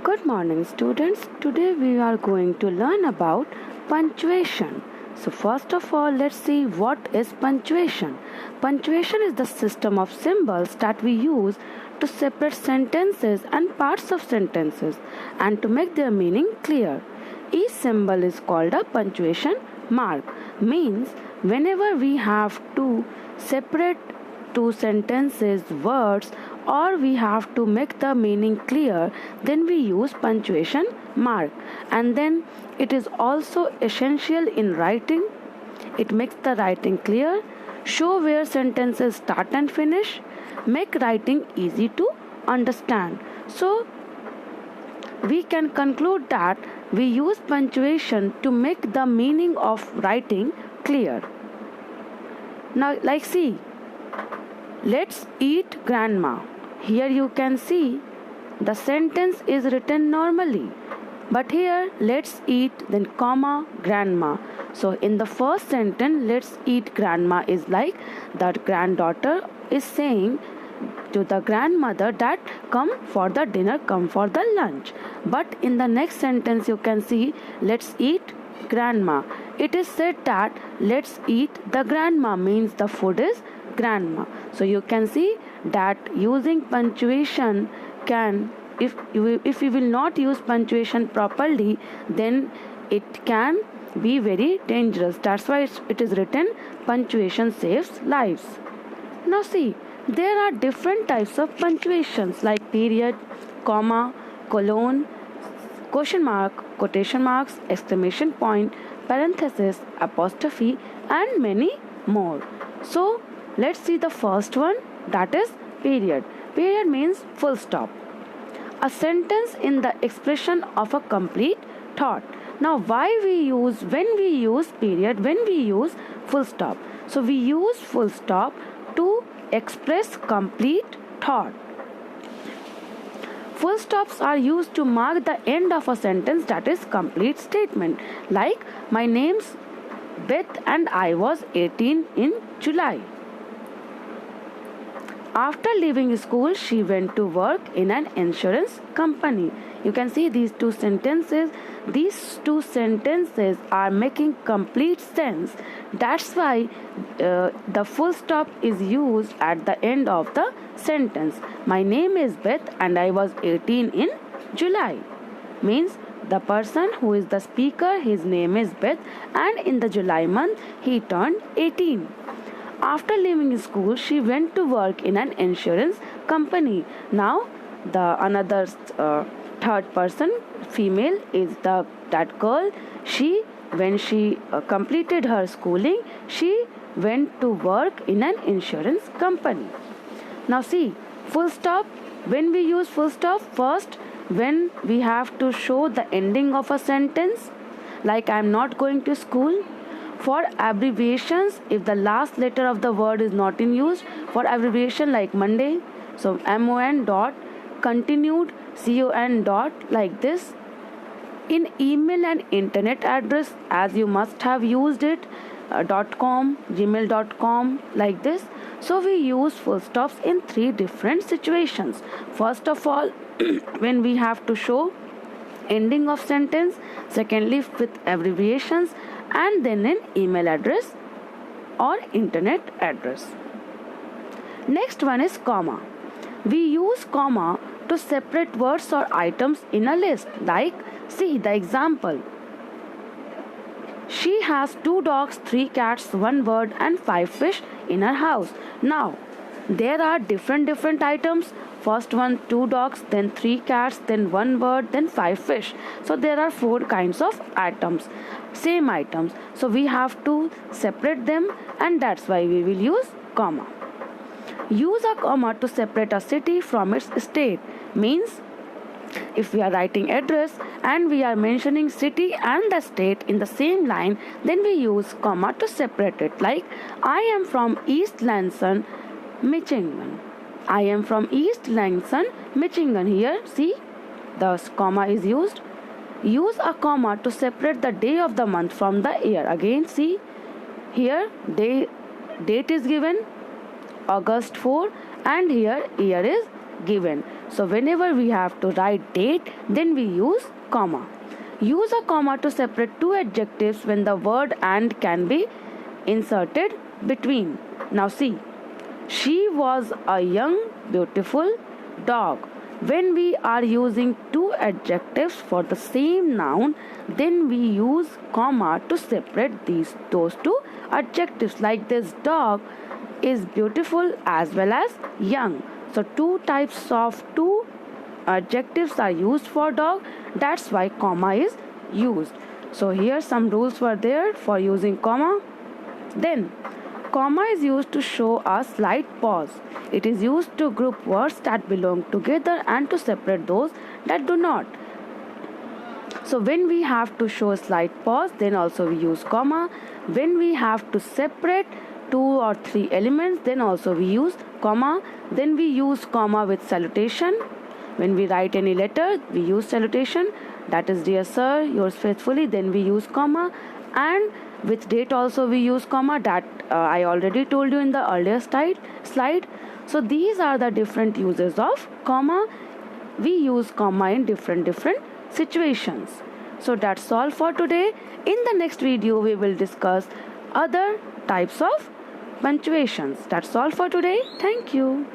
Good morning, students. Today we are going to learn about punctuation. So, first of all, let's see what is punctuation. Punctuation is the system of symbols that we use to separate sentences and parts of sentences and to make their meaning clear. Each symbol is called a punctuation mark. Means whenever we have to separate two sentences, words, or we have to make the meaning clear, then we use punctuation mark. And then it is also essential in writing. It makes the writing clear, show where sentences start and finish, make writing easy to understand. So we can conclude that we use punctuation to make the meaning of writing clear. Now, see, let's eat grandma. Here you can see the sentence is written normally. But here, let's eat, then comma, grandma. So in the first sentence, let's eat grandma is like that granddaughter is saying to the grandmother that come for the dinner, come for the lunch. But in the next sentence, you can see let's eat grandma. It is said that let's eat the grandma means the food is grandma. So you can see that using punctuation can, if you will not use punctuation properly, then it can be very dangerous. That's why it is written punctuation saves lives. Now see, there are different types of punctuations like period, comma, colon, question mark, quotation marks, exclamation point, parenthesis, apostrophe, and many more. So let's see the first one, that is period. Period means full stop. A sentence in the expression of a complete thought. Now when we use period, when we use full stop. So we use full stop to express complete thought. Full stops are used to mark the end of a sentence, that is complete statement. Like my name's Beth and I was 18 in July. After leaving school, she went to work in an insurance company. You can see these two sentences. These two sentences are making complete sense. That's why the full stop is used at the end of the sentence. My name is Beth and I was 18 in July. Means the person who is the speaker, his name is Beth, and in the July month he turned 18. After leaving school, she went to work in an insurance company. Now, the another third person, female, is that girl. When she completed her schooling, she went to work in an insurance company. Now, see, full stop. When we use full stop, first, when we have to show the ending of a sentence, like I am not going to school. For abbreviations, if the last letter of the word is not in use, for abbreviation like Monday, so MON dot, continued, CON dot, like this. In email and internet address, as you must have used it, .com, gmail.com, like this. So we use full stops in three different situations. First of all, when we have to show ending of sentence, secondly with abbreviations, and then in email address or internet address. Next one is comma. We use comma to separate words or items in a list. Like, see the example. She has 2 dogs, 3 cats, 1 bird and 5 fish in her house. Now, there are different items. First one, 2 dogs, then 3 cats, then 1 bird, then 5 fish. So there are 4 kinds of items, same items. So we have to separate them, and that's why we will use comma. Use a comma to separate a city from its state. Means if we are writing address and we are mentioning city and the state in the same line, then we use comma to separate it. Like I am from East Lansing, Michigan. I am from East Lansing, Michigan. Here, see, the comma is used. Use a comma to separate the day of the month from the year. Again, see, here date is given August 4, and here year is given. So whenever we have to write date, then we use comma. Use a comma to separate two adjectives when the word and can be inserted between. Now see, she was a young, beautiful dog. When we are using two adjectives for the same noun, then we use comma to separate those two adjectives. Like this dog is beautiful as well as young. So two types of two adjectives are used for dog. That's why comma is used. So here some rules were there for using comma. Then comma is used to show a slight pause. It is used to group words that belong together and to separate those that do not. So when we have to show a slight pause, then also we use comma. When we have to separate two or three elements, then also we use comma. Then we use comma with salutation. When we write any letter, we use salutation. That is, dear sir, yours faithfully. Then we use comma. And with date also we use comma. That I already told you in the earlier slide. So these are the different uses of comma. We use comma in different situations. So that's all for today. In the next video we will discuss other types of punctuations. That's all for today. Thank you.